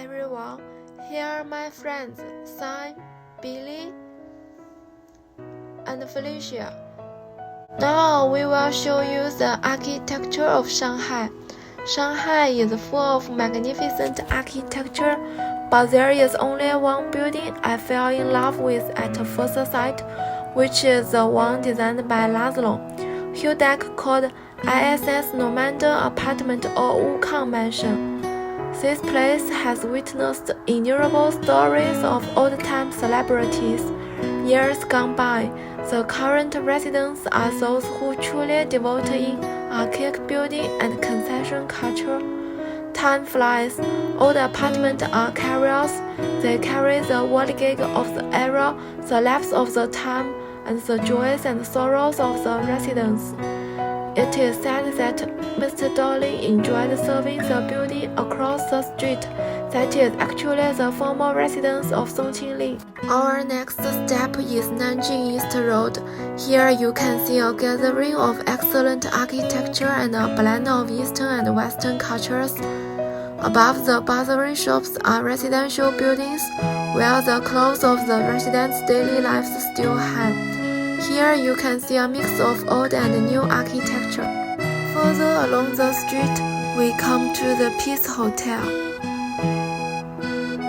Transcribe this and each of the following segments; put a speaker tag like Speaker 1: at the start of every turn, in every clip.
Speaker 1: everyone. Here are my friends, Shi, Beilei, and Felicia. Now we will show you the architecture of Shanghai. Shanghai is full of magnificent architecture, but there is only one building I fell in love with at first sight, which is the one designed by Laszlo Hudak called ISS Normandy Apartment or Wukang Mansion. This place has witnessed innumerable stories of old-time celebrities. Years gone by, the current residents are those who truly devote in archaic building and concession culture. Time flies. Old apartments are carriers. They carry the worldgig of the era, the laughs of the time, and the joys and sorrows of the residents. It is said that Mr. Dolly enjoyed serving the building across the street that is actually the former residence of Chengcheng. Our next step is Nanjing East Road. Here you can see a gathering of excellent architecture and a blend of Eastern and Western cultures. Above the bustling shops are residential buildings, where the clothes of the residents' daily lives still hang. Here you can see a mix of old and new architecture. Further along the street, we come to the Peace Hotel.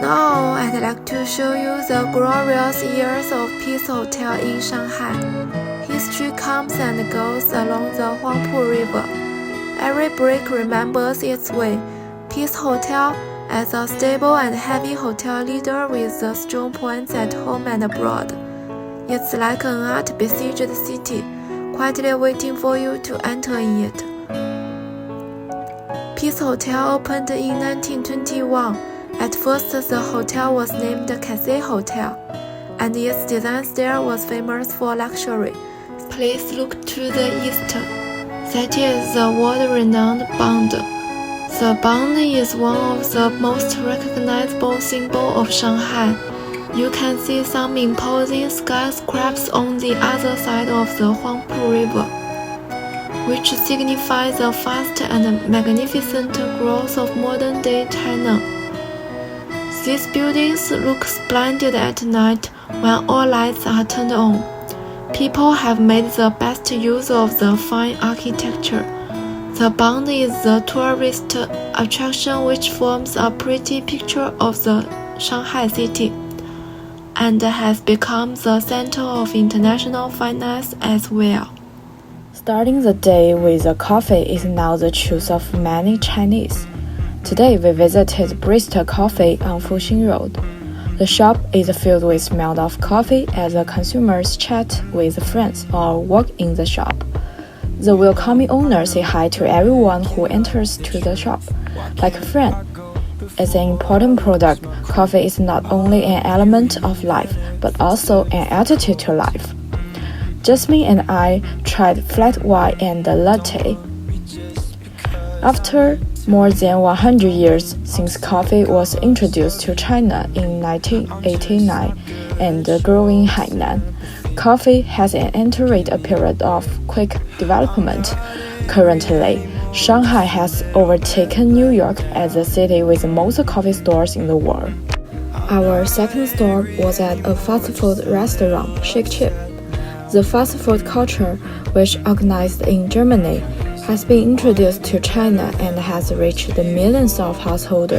Speaker 1: Now I'd like to show you the glorious years of Peace Hotel in Shanghai. History comes and goes along the Huangpu River. Every brick remembers its way. Peace Hotel, as a stable and heavy hotel leader with the strong points at home and abroad. It's like an art-besieged city, quietly waiting for you to enter in it. Peace Hotel opened in 1921. At first, the hotel was named Cathay Hotel, and its design style was famous for luxury. Please look to the east. That is the world-renowned Bund. The Bund is one of the most recognizable symbols of Shanghai. You can see some imposing skyscrapers on the other side of the Huangpu River, which signifies the fast and magnificent growth of modern-day China. These buildings look splendid at night when all lights are turned on. People have made the best use of the fine architecture. The Bund is the tourist attraction which forms a pretty picture of the Shanghai city, and has become the center of international finance as well.
Speaker 2: Starting the day with a coffee is now the choice of many Chinese. Today we visited Bristol Coffee on Fuxing Road. The shop is filled with smell of coffee as the consumers chat with friends or walk in the shop. The welcoming owner say hi to everyone who enters to the shop, like a friend. As an important product, coffee is not only an element of life, but also an attitude to life. Jasmine and I tried flat white and latte. After more than 100 years since coffee was introduced to China in 1989 and growing in Hainan, coffee has entered a period of quick development. Currently, Shanghai has overtaken New York as the city with the most coffee stores in the world. Our second stop was at a fast food restaurant, Shi Qin. The fast food culture, which organized in Germany, has been introduced to China and has reached the millions of households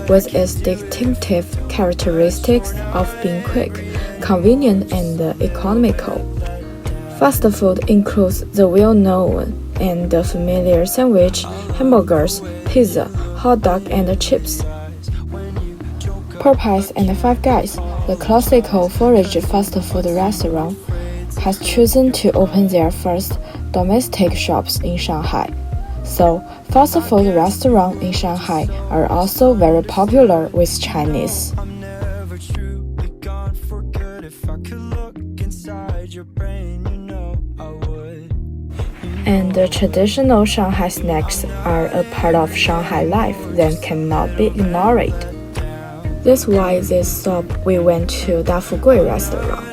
Speaker 2: with its distinctive characteristics of being quick, convenient, and economical. Fast food includes the well-known and familiar sandwich, hamburgers, pizza, hot dog, and chips. Popeyes and Five Guys, the classical forage fast food restaurant, has chosen to open their first domestic shops in Shanghai. So, fast food restaurants in Shanghai are also very popular with Chinese. And the traditional Shanghai snacks are a part of Shanghai life that cannot be ignored. That's why this stop we went to Da Fugui restaurant,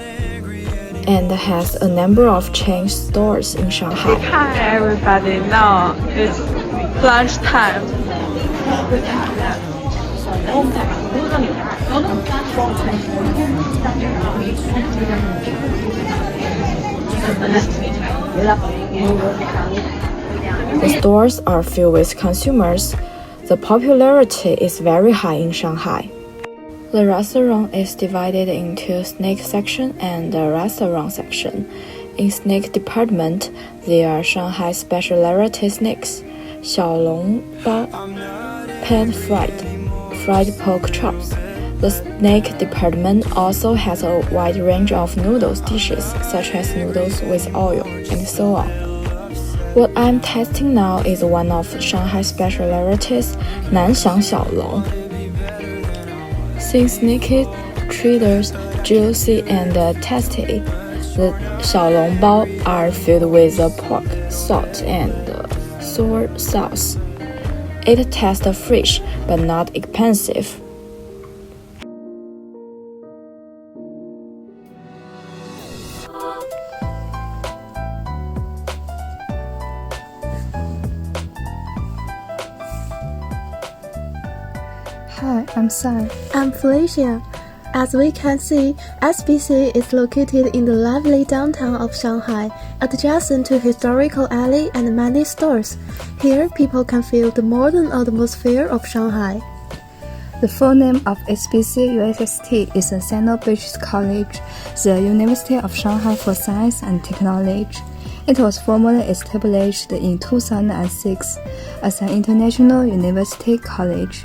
Speaker 2: and has a number of chain stores in Shanghai.
Speaker 3: Hi everybody, now it's lunchtime.
Speaker 2: The stores are filled with consumers. The popularity is very high in Shanghai. The restaurant is divided into snack section and the restaurant section. In snack department, there are Shanghai specialty snacks, 小笼包, pan fried pork chops. The snack department also has a wide range of noodles dishes, such as noodles with oil, and so on. What I'm tasting now is one of Shanghai specialties, Nanxiang Xiaolong. Since naked, traders, juicy and tasty, the xiaolongbao are filled with pork, salt, and sour sauce. It tastes fresh, but not expensive.
Speaker 4: Hi, I'm Sai.
Speaker 1: I'm Felicia. As we can see, SBC is located in the lively downtown of Shanghai, adjacent to historical alley and many stores. Here, people can feel the modern atmosphere of Shanghai.
Speaker 4: The full name of SBC USST is the Sino-British College, the University of Shanghai for Science and Technology. It was formally established in 2006 as an international university college.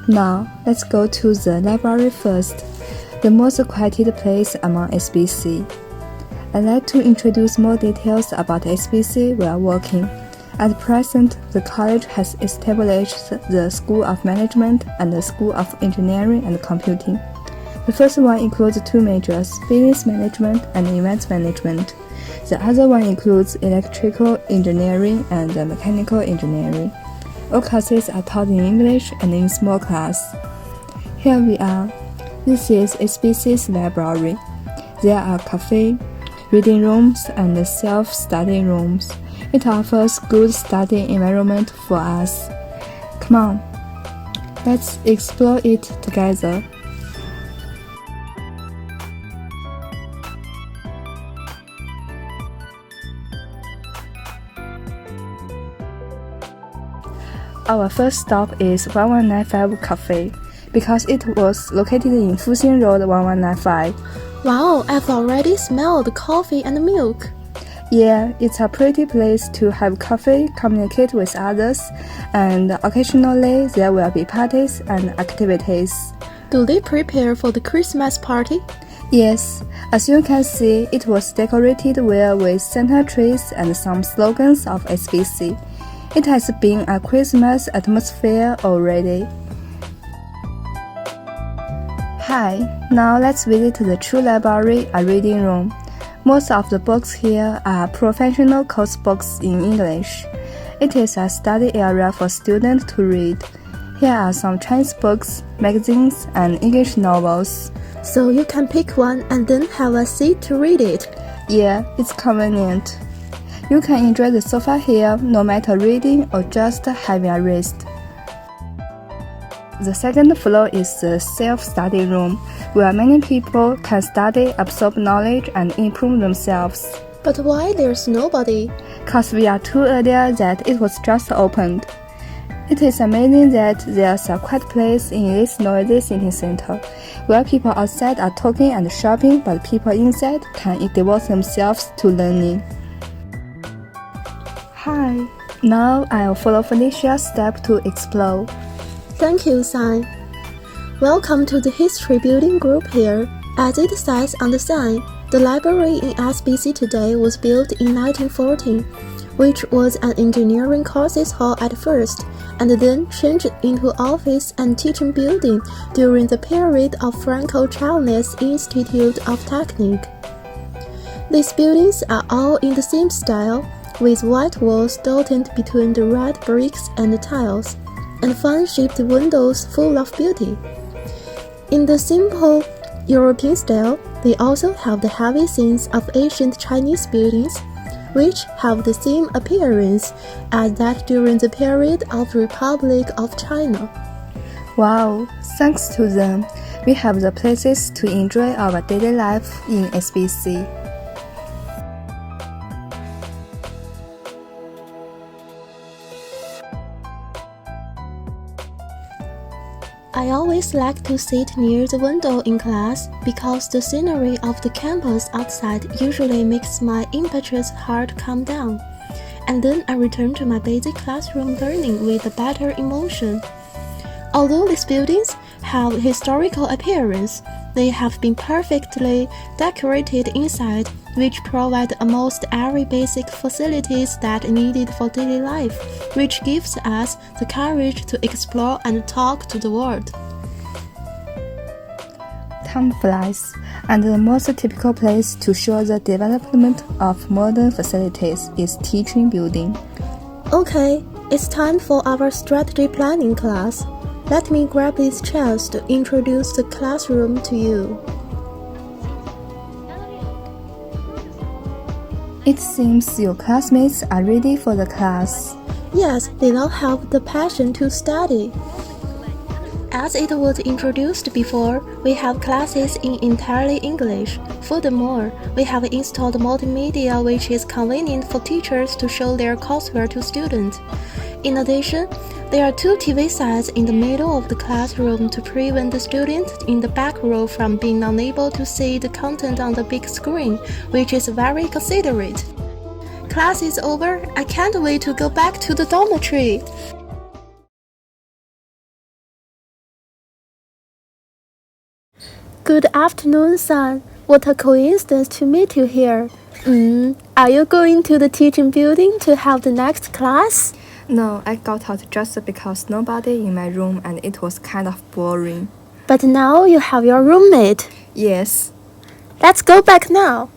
Speaker 4: Now, let's go to the library first, the most quieted place among SBC. I'd like to introduce more details about SBC while working. At present, the college has established the School of Management and the School of Engineering and Computing. The first one includes two majors, Business Management and Event Management. The other one includes Electrical Engineering and Mechanical Engineering. All classes are taught in English and in small class. Here we are. This is SBC's library. There are cafe, reading rooms, and self-study rooms. It offers good study environment for us. Come on, let's explore it together. Our first stop is 1195 Cafe, because it was located in Fuxing Road 1195.
Speaker 1: Wow, I've already smelled the coffee and milk.
Speaker 4: Yeah, it's a pretty place to have coffee, communicate with others, and occasionally there will be parties and activities.
Speaker 1: Do they prepare for the Christmas party?
Speaker 4: Yes, as you can see, it was decorated well with Santa trees and some slogans of SBC. It has been a Christmas atmosphere already. Hi, now let's visit the True Library, a reading room. Most of the books here are professional course books in English. It is a study area for students to read. Here are some Chinese books, magazines, and English novels.
Speaker 1: So you can pick one and then have a seat to read it.
Speaker 4: Yeah, it's convenient. You can enjoy the sofa here no matter reading or just having a rest. The second floor is the self-study room, where many people can study, absorb knowledge, and improve themselves.
Speaker 1: But why there's nobody?
Speaker 4: Cause we are too earlier that it was just opened. It is amazing that there's a quiet place in this noisy city center, where people outside are talking and shopping, but people inside can devote themselves to learning. Hi, now I'll follow Felicia's step to explore.
Speaker 1: Thank you, Sai. Welcome to the History Building Group here. As it says on the sign, the library in SBC today was built in 1914, which was an engineering courses hall at first, and then changed into office and teaching building during the period of Franco-Chinese Institute of Technique. These buildings are all in the same style, with white walls dotted between the red bricks and the tiles, and fan-shaped windows full of beauty. In the simple European style, they also have the heavy scenes of ancient Chinese buildings, which have the same appearance as that during the period of Republic of China.
Speaker 4: Wow, thanks to them, We have the places to enjoy our daily life in SBC.
Speaker 5: I always like to sit near the window in class because the scenery of the campus outside usually makes my impetuous heart calm down. And then I return to my basic classroom learning with a better emotion. Although these buildings have historical appearance, they have been perfectly decorated inside, which provide almost every basic facilities that needed for daily life, which gives us the courage to explore and talk to the world.
Speaker 4: Time flies, and the most typical place to show the development of modern facilities is teaching building.
Speaker 5: Okay, it's time for our strategy planning class. Let me grab this chance to introduce the classroom to you.
Speaker 4: It seems your classmates are ready for the class.
Speaker 5: Yes, they now have the passion to study. As it was introduced before, we have classes in entirely English. Furthermore, we have installed multimedia which is convenient for teachers to show their coursework to students. In addition, there are 2 TV sets in the middle of the classroom to prevent the students in the back row from being unable to see the content on the big screen, which is very considerate. Class is over. I can't wait to go back to the dormitory. Good afternoon, son. What a coincidence to meet you here. Are you going to the teaching building to have the next class?
Speaker 4: No, I got out just because nobody in my room and it was kind of boring.
Speaker 5: But now you have your roommate.
Speaker 4: Yes.
Speaker 5: Let's go back now.